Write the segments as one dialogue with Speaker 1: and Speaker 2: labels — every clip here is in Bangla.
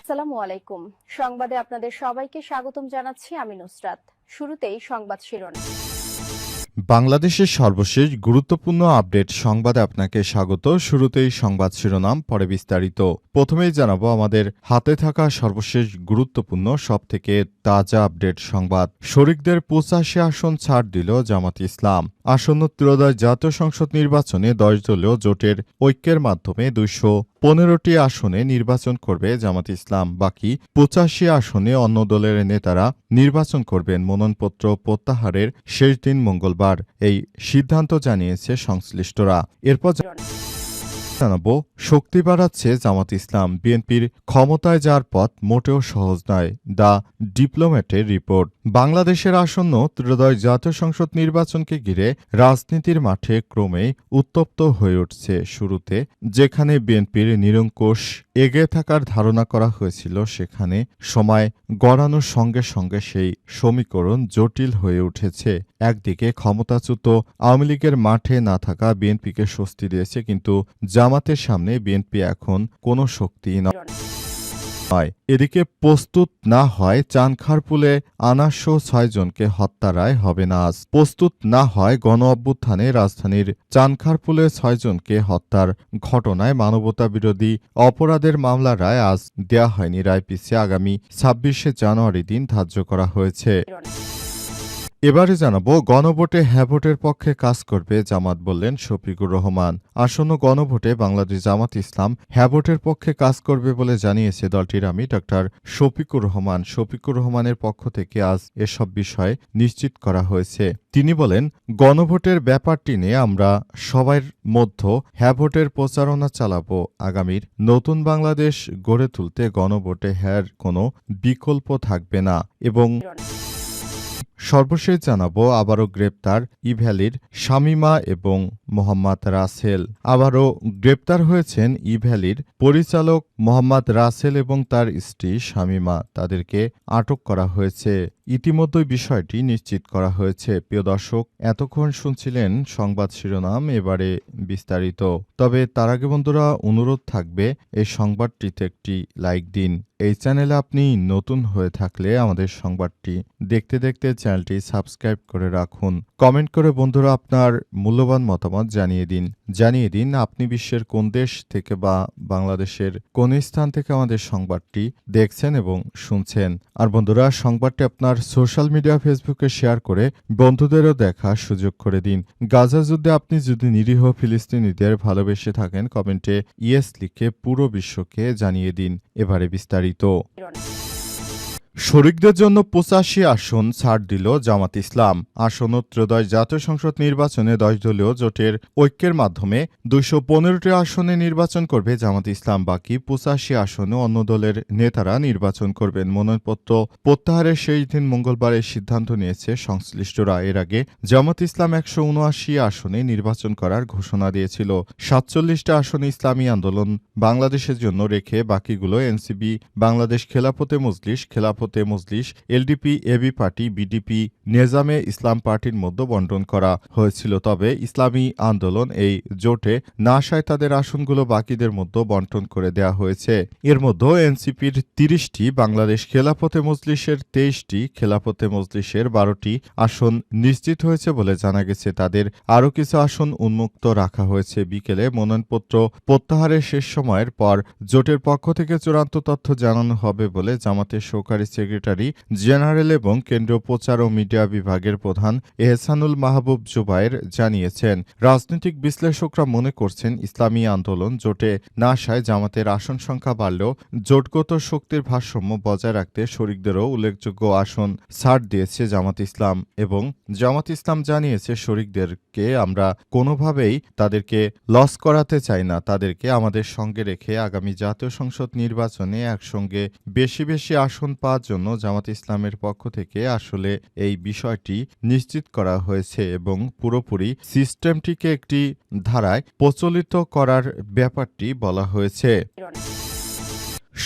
Speaker 1: আসসালামু আলাইকুম। সংবাদে আপনাদের সবাইকে স্বাগতম জানাচ্ছি আমি নুসরাত। শুরুতেই সংবাদ শিরোনাম।
Speaker 2: বাংলাদেশের সর্বশেষ গুরুত্বপূর্ণ আপডেট সংবাদে আপনাকে স্বাগত। শুরুতেই সংবাদ শিরোনাম, পরে বিস্তারিত। প্রথমেই জানাবো আমাদের হাতে থাকা সর্বশেষ গুরুত্বপূর্ণ সবথেকে তাজা আপডেট সংবাদ। শরিকদের ৮৫ আসন ছাড় দিল জামাত ইসলাম। আসন্ন ত্রয়োদশ জাতীয় সংসদ নির্বাচনে ১০ দলীয় জোটের ঐক্যের মাধ্যমে ২১৫টি আসনে নির্বাচন করবে জামাত ইসলাম। বাকি ৮৫ আসনে অন্য দলের নেতারা নির্বাচন করবেন। মনোনয়নপত্র প্রত্যাহারের শেষ দিন মঙ্গলবার। এই সিদ্ধান্ত জানিয়েছে সংশ্লিষ্টরা। এরপর জানাবো, শক্তি বাড়াচ্ছে জামাত ইসলাম। বিএনপির ক্ষমতায় যাওয়ার পথ মোটেও সহজ নয়, দ্য ডিপ্লোম্যাটের রিপোর্ট। বাংলাদেশের আসন্ন ত্রয়োদশ জাতীয় সংসদ নির্বাচনকে ঘিরে রাজনীতির মাঠে ক্রমেই উত্তপ্ত হয়ে উঠছে। শুরুতে যেখানে বিএনপির নিরঙ্কুশ এগিয়ে থাকার ধারণা করা হয়েছিল, সেখানে সময় গড়ানোর সঙ্গে সঙ্গে সেই সমীকরণ জটিল হয়ে উঠেছে। একদিকে ক্ষমতাচ্যুত আওয়ামী লীগের মাঠে না থাকা বিএনপিকে স্বস্তি দিয়েছে, কিন্তু জামাতের সামনে বিএনপি এখন কোনো শক্তি নয়। এদিকে প্রস্তুত না হয় চানখারপুলে আনাসহ ৬ জনকে হত্যা রায় হবে না আজ। প্রস্তুত না হয় গণ অভ্যুত্থানে রাজধানীর চানখারপুলে ৬ জনকে হত্যার ঘটনায় মানবতা বিরোধী অপরাধের মামলার রায় আজ দেয়া হয়নি। রায় পিছিয়ে আগামী ২৬শে জানুয়ারি দিন ধার্য করা হয়েছে। এবারে জানাবো, গণভোটে হ্যাঁ ভোটের পক্ষে কাজ করবে জামাত, বললেন শফিকুর রহমান। আসন্ন গণভোটে বাংলাদেশ জামাত ইসলাম হ্যাঁ ভোটের পক্ষে কাজ করবে বলে জানিয়েছে দলটির আমির ডক্টর শফিকুর রহমান। শফিকুর রহমানের পক্ষ থেকে আজ এসব বিষয় নিশ্চিত করা হয়েছে। তিনি বলেন, গণভোটের ব্যাপারটি নিয়ে আমরা সবার মধ্যে হ্যাঁ ভোটের প্রচারণা চালাবো। আগামীর নতুন বাংলাদেশ গড়ে তুলতে গণভোটে হ্যাঁর কোনো বিকল্প থাকবে না। এবং সর্বশেষ জানাবো, আবারও গ্রেপ্তার ইভ্যালির শামীমা এবং মোহাম্মদ রাসেল। আবারও গ্রেপ্তার হয়েছেন ইভ্যালির পরিচালক মোহাম্মদ রাসেল এবং তার স্ত্রী শামীমা। তাদেরকে আটক করা হয়েছে। ইতিমধ্যেই বিষয়টি নিশ্চিত করা হয়েছে। প্রিয় দর্শক, এতক্ষণ শুনছিলেন সংবাদ শিরোনাম, এবারে বিস্তারিত। তবে তার আগে বন্ধুরা, অনুরোধ থাকবে এই সংবাদটিতে একটি লাইক দিন। এই চ্যানেলে আপনি নতুন হয়ে থাকলে আমাদের সংবাদটি দেখতে দেখতে চ্যানেলটি সাবস্ক্রাইব করে রাখুন। কমেন্ট করে বন্ধুরা আপনার মূল্যবান মতামত জানিয়ে দিন আপনি বিশ্বের কোন দেশ থেকে বা বাংলাদেশের কোন স্থান থেকে আমাদের সংবাদটি দেখছেন এবং শুনছেন। আর বন্ধুরা, সংবাদটি আপনার সোশ্যাল মিডিয়া ফেসবুকে শেয়ার করে বন্ধুদেরও দেখার সুযোগ করে দিন। গাজা যুদ্ধে আপনি যদি নিরীহ ফিলিস্তিনিদের ভালোবেসে থাকেন, কমেন্টে ইয়েস লিখে পুরো বিশ্বকে জানিয়ে দিন। এবারে বিস্তারিত। শরিকদের জন্য ৮৫ আসন ছাড় দিল জামাত ইসলাম। আসন্ন ত্রয়োদশ জাতীয় সংসদ নির্বাচনে ১০ দলীয় জোটের ঐক্যের মাধ্যমে ২১৫টি আসনে নির্বাচন করবে জামাত ইসলাম। বাকি ৮৫ আসনে অন্য দলের নেতারা নির্বাচন করবেন। মনোনয়নপত্র প্রত্যাহারের শেষ দিন মঙ্গলবার এই সিদ্ধান্ত নিয়েছে সংশ্লিষ্টরা। এর আগে জামাত ইসলাম ১৭৯ আসনে নির্বাচন করার ঘোষণা দিয়েছিল। ৪৭টা আসনে ইসলামী আন্দোলন বাংলাদেশের জন্য রেখে বাকিগুলো NCP, Bangladesh Khelafate Majlis, LDP, AB party, BDP, Nezame Islam পার্টির মধ্যে বন্টন করা হয়েছিল। তবে ইসলামী আন্দোলন এই জোটে না আসায় তাদের আসনগুলো বাকিদের মধ্যে বন্টন করে দেওয়া হয়েছে। এর মধ্যে এনসিপির ৩০টি, বাংলাদেশ খেলাফতে মজলিসের ২৩টি, খেলাফতে মজলিসের ১২টি আসন নিশ্চিত হয়েছে বলে জানা গেছে। তাদের আরও কিছু আসন উন্মুক্ত রাখা হয়েছে। বিকেলে মনোনয়নপত্র প্রত্যাহারের শেষ সময়ের পর জোটের পক্ষ থেকে চূড়ান্ত তথ্য জানানো হবে বলে জামাতের সহকারী সেক্রেটারি জেনারেল এবং কেন্দ্রীয় প্রচার ও মিডিয়া বিভাগের প্রধান এহসানুল মাহবুব জুবায়ের জানিয়েছেন। রাজনৈতিক বিশ্লেষকরা মনে করছেন, ইসলামী আন্দোলন জোটে না আসায় জামাতের আসন সংখ্যা বাড়লেও জোটগত শক্তির ভারসাম্য বজায় রাখতে শরিকদেরও উল্লেখযোগ্য আসন ছাড় দিয়েছে জামাত ইসলাম। এবং জামাত ইসলাম জানিয়েছে, শরিকদেরকে আমরা কোনোভাবেই তাদেরকে লস করাতে চাই না। তাদেরকে আমাদের সঙ্গে রেখে আগামী জাতীয় সংসদ নির্বাচনে একসঙ্গে বেশি বেশি আসন পাওয়ার জন্য জামাত ইসলামের পক্ষ থেকে আসলে এই বিষয়টি নিশ্চিত করা হয়েছে এবং পুরোপুরি সিস্টেমটিকে একটি ধারায় প্রচলিত করার ব্যাপারটি বলা হয়েছে।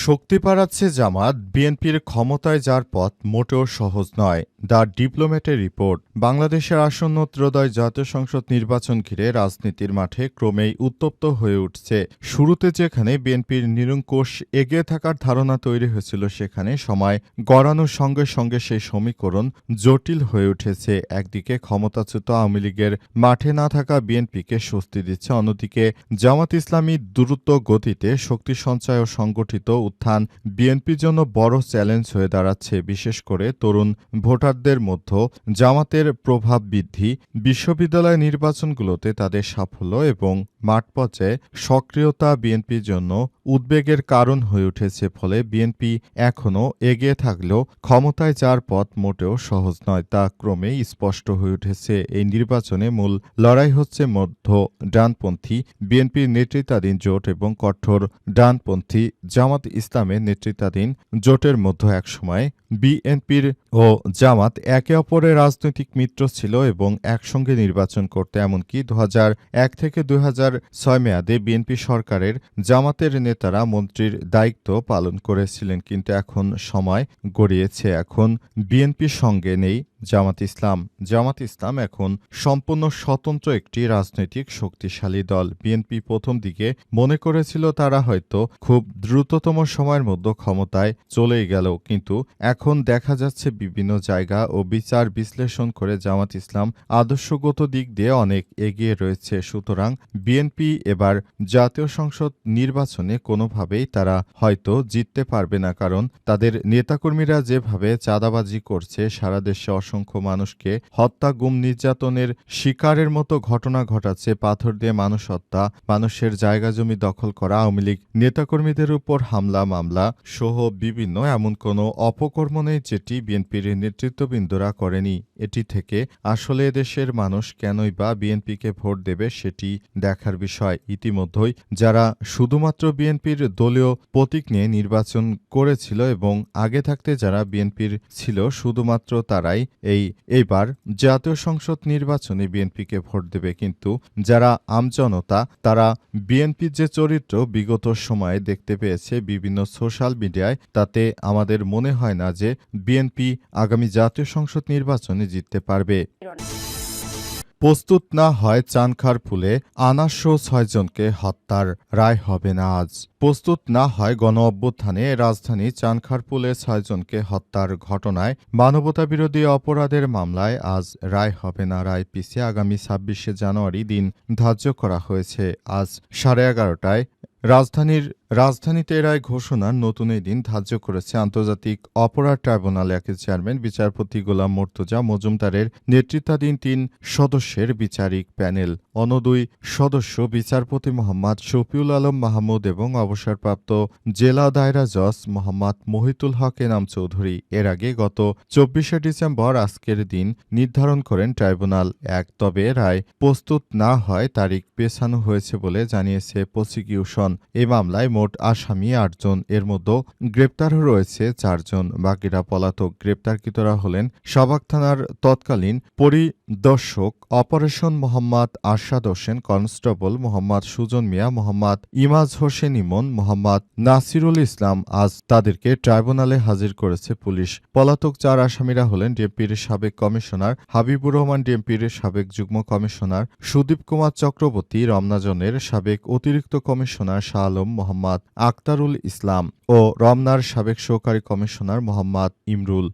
Speaker 2: শক্তি বাড়াচ্ছে জামাত, বিএনপির ক্ষমতায় যাওয়ার পথ মোটেও সহজ নয়। দ্য ডিপ্লোম্যাটের রিপোর্ট। বাংলাদেশের আসন্ন ত্রয়োদশ জাতীয় সংসদ নির্বাচন ঘিরে রাজনীতির মাঠে ক্রমেই উত্তপ্ত হয়ে উঠছে। শুরুতে যেখানে বিএনপির নিরঙ্কুশ এগিয়ে থাকার ধারণা তৈরি হয়েছিল, সেখানে সময় গড়ানোর সঙ্গে সঙ্গে সেই সমীকরণ জটিল হয়ে উঠেছে। একদিকে ক্ষমতাচ্যুত আওয়ামী লীগের মাঠে না থাকা বিএনপিকে স্বস্তি দিচ্ছে, অন্যদিকে জামাত ইসলামী দ্রুত গতিতে শক্তি সঞ্চয় ও সংগঠিত উত্থান বিএনপির জন্য বড় চ্যালেঞ্জ হয়ে দাঁড়াচ্ছে। বিশেষ করে তরুণ ভোটারদের মধ্যে জামাতের প্রভাব বৃদ্ধি, বিশ্ববিদ্যালয় নির্বাচনগুলোতে তাদের সাফল্য এবং মাঠ পর্যায়ে সক্রিয়তা বিএনপির জন্য উদ্বেগের কারণ হয়ে উঠেছে। ফলে বিএনপি এখনও এগিয়ে থাকলেও ক্ষমতায় যাওয়ার পথ মোটেও সহজ নয়, তা ক্রমেই স্পষ্ট হয়ে উঠেছে। এই নির্বাচনে মূল লড়াই হচ্ছে মধ্য ডানপন্থী বিএনপির নেতৃত্বাধীন জোট এবং কঠোর ডানপন্থী জামাত ইসলামের নেতৃত্বাধীন জোটের মধ্যে। একসময় বিএনপির ও জামাত একে অপরের রাজনৈতিক মিত্র ছিল এবং একসঙ্গে নির্বাচন করতে, এমনকি 2001 থেকে 2006 মেয়াদে বিএনপি সরকারের জামাতের নেতারা মন্ত্রীর দায়িত্ব পালন করেছিলেন। কিন্তু এখন সময় গড়িয়েছে, এখন বিএনপির সঙ্গে নেই জামাত ইসলাম। জামাত ইসলাম এখন সম্পূর্ণ স্বতন্ত্র একটি রাজনৈতিক শক্তিশালী দল। বিএনপি প্রথম দিকে মনে করেছিল তারা হয়তো খুব দ্রুততম সময়ের মধ্যে ক্ষমতায় চলেই গেল, কিন্তু এখন দেখা যাচ্ছে বিভিন্ন জায়গা ও বিচার বিশ্লেষণ করে জামাত ইসলাম আদর্শগত দিক দিয়ে অনেক এগিয়ে রয়েছে। সুতরাং বিএনপি এবার জাতীয় সংসদ নির্বাচনে কোনোভাবেই তারা হয়তো জিততে পারবে না, কারণ তাদের নেতাকর্মীরা যেভাবে চাঁদাবাজি করছে, সারা দেশে অসংখ্য মানুষকে হত্যা, গুম, নির্যাতনের শিকারের মতো ঘটনা ঘটাচ্ছে, পাথর দিয়ে মানুষ হত্যা, মানুষের জায়গা জমি দখল করা, আওয়ামী লীগ নেতাকর্মীদের উপর হামলা মামলা সহ বিভিন্ন এমন কোনো অপকর্ম নেই যেটি বিএনপির নেতৃত্ববৃন্দরা করেনি। এটি থেকে আসলে এদেশের মানুষ কেনই বা বিএনপিকে ভোট দেবে সেটি দেখার বিষয়। ইতিমধ্যেই যারা শুধুমাত্র বিএনপির দলীয় প্রতীক নিয়ে নির্বাচন করেছিল এবং আগে থাকতে যারা বিএনপির ছিল শুধুমাত্র তারাই এইবার জাতীয় সংসদ নির্বাচনে বিএনপিকে ভোট দেবে। কিন্তু যারা আমজনতা, তারা বিএনপির যে চরিত্র বিগত সময়ে দেখতে পেয়েছে বিভিন্ন সোশ্যাল মিডিয়ায়, তাতে আমাদের মনে হয় না যে বিএনপি আগামী জাতীয় সংসদ নির্বাচনে জিততে পারবে। প্রস্তুত না হয় চানখারপুলে আনারসহ 6 জনকে হত্যার রায় হবে না আজ। প্রস্তুত না হয় গণ অভ্যুত্থানে রাজধানী চানখারপুলে 6 জনকে হত্যার ঘটনায় মানবতাবিরোধী অপরাধের মামলায় আজ রায় হবে না। রায় পিছিয়ে আগামী 26শে জানুয়ারি দিন ধার্য করা হয়েছে। আজ 11:30টায় রাজধানীতে রায় ঘোষণার নতুন এই দিন ধার্য করেছে আন্তর্জাতিক অপরাধ ট্রাইব্যুনাল একের চেয়ারম্যান বিচারপতি গোলাম মোর্তজা মজুমদারের নেতৃত্বাধীন 3 সদস্যের বিচারিক প্যানেল। অন্য 2 সদস্য বিচারপতি মোহাম্মদ শফিউল আলম মাহমুদ এবং অবসরপ্রাপ্ত জেলা দায়রা জজ মোহাম্মদ মহিতুল হক এনাম চৌধুরী। এর আগে গত 24শে ডিসেম্বর আজকের দিন নির্ধারণ করেন ট্রাইব্যুনাল 1। তবে রায় প্রস্তুত না হয় তারিখ পেছানো হয়েছে বলে জানিয়েছে প্রসিকিউশন। এই মামলায় মোট আসামি 8 জন, এর মধ্যে গ্রেপ্তারও রয়েছে 4 জন, বাকিরা পলাতক। গ্রেপ্তারকৃতরা হলেন সাভার থানার তৎকালীন পরিদর্শক অপারেশন মোহাম্মদ আরশাদ হোসেন, কনস্টেবল মোহাম্মদ সুজন মিয়া, মোহাম্মদ ইমাজ হোসেন ইমন, মোহাম্মদ নাসিরুল ইসলাম। আজ তাদেরকে ট্রাইব্যুনালে হাজির করেছে পুলিশ। পলাতক 4 আসামিরা হলেন ডিএমপির সাবেক কমিশনার হাবিবুর রহমান, ডিএমপির সাবেক যুগ্ম কমিশনার সুদীপ কুমার চক্রবর্তী, রমনাজনের সাবেক অতিরিক্ত কমিশনার শাহ আলম মোহাম্মদ আক্তারুল ইসলাম ও রমনার সাবেক সহকারী কমিশনার মোহাম্মদ ইমরুল।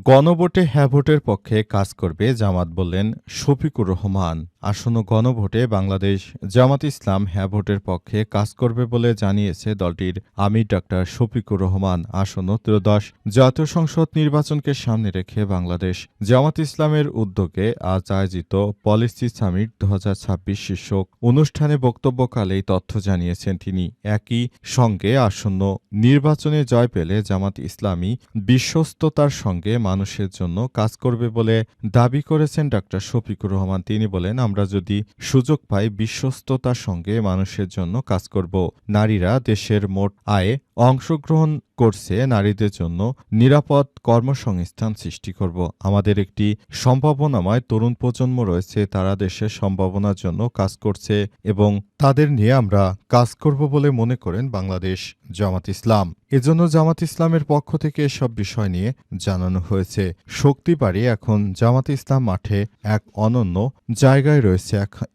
Speaker 2: গণভোটে হ্যাঁ ভোটের পক্ষে কাজ করবে জামাত, বললেন শফিকুর রহমান। আসন্ন গণভোটে বাংলাদেশ জামাত ইসলাম হ্যাঁ ভোটের পক্ষে কাজ করবে বলে জানিয়েছে দলটির আমির ডাক্তার শফিকুর রহমান। আসন্ন ত্রয়োদশ জাতীয় সংসদ নির্বাচনকে সামনে রেখে বাংলাদেশ জামাত ইসলামের উদ্যোগে আজ আয়োজিত পলিসি সামিট 2026 শীর্ষক অনুষ্ঠানে বক্তব্যকালে এই তথ্য জানিয়েছেন তিনি। একই সঙ্গে আসন্ন নির্বাচনে জয় পেলে জামাত ইসলামী বিশ্বস্ততার সঙ্গে মানুষের জন্য কাজ করবে বলে দাবি করেছেন ডাক্তার শফিকুর রহমান। তিনি বলেন, আমরা যদি সুযোগ পাই বিশ্বস্ততার সঙ্গে মানুষের জন্য কাজ করব। নারীরা দেশের মোট আয়ে অংশগ্রহণ করছে নারীদের জন্য নিরাপদ কর্মসংস্থান সৃষ্টি করব। আমাদের একটি সম্ভাবনাময় তরুণ প্রজন্ম রয়েছে, তারা দেশের সম্ভাবনার জন্য কাজ করছে এবং তাদের নিয়ে আমরা কাজ করব বলে মনে করেন বাংলাদেশ জামাত ইসলাম। এজন্য জামাত ইসলামের পক্ষ থেকে এসব বিষয় নিয়ে জানানো হয়েছে। শক্তি বাড়িয়ে এখন জামাত ইসলাম মাঠে এক অনন্য জায়গায় রয়েছে।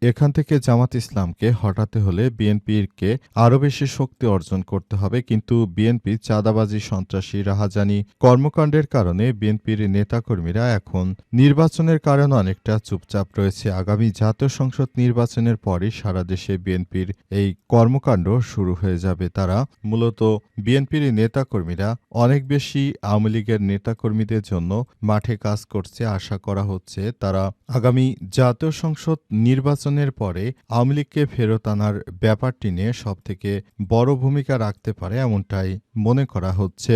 Speaker 2: এখান থেকে জামাত ইসলামকে হটাতে হলে বিএনপিকে আরও বেশি শক্তি অর্জন করতে হবে, কিন্তু বিএনপি চাঁদাবাজি, সন্ত্রাসী, রাহাজানি কর্মকাণ্ডের কারণে বিএনপির নেতাকর্মীরা এখন নির্বাচনের কারণে অনেকটা চুপচাপ রয়েছে। আগামী জাতীয় সংসদ নির্বাচনের পরই সারা দেশে বিএনপির এই কর্মকাণ্ড শুরু হয়ে যাবে। তারা মূলত বিএনপির নেতাকর্মীরা অনেক বেশি আওয়ামী লীগের নেতাকর্মীদের জন্য মাঠে কাজ করছে। আশা করা হচ্ছে তারা আগামী জাতীয় সংসদ নির্বাচনের পরে আওয়ামী লীগকে ফেরত আনার ব্যাপারটি নিয়ে সবথেকে বড় ভূমিকা রাখতে পারে, এমনটাই মনে করা হচ্ছে।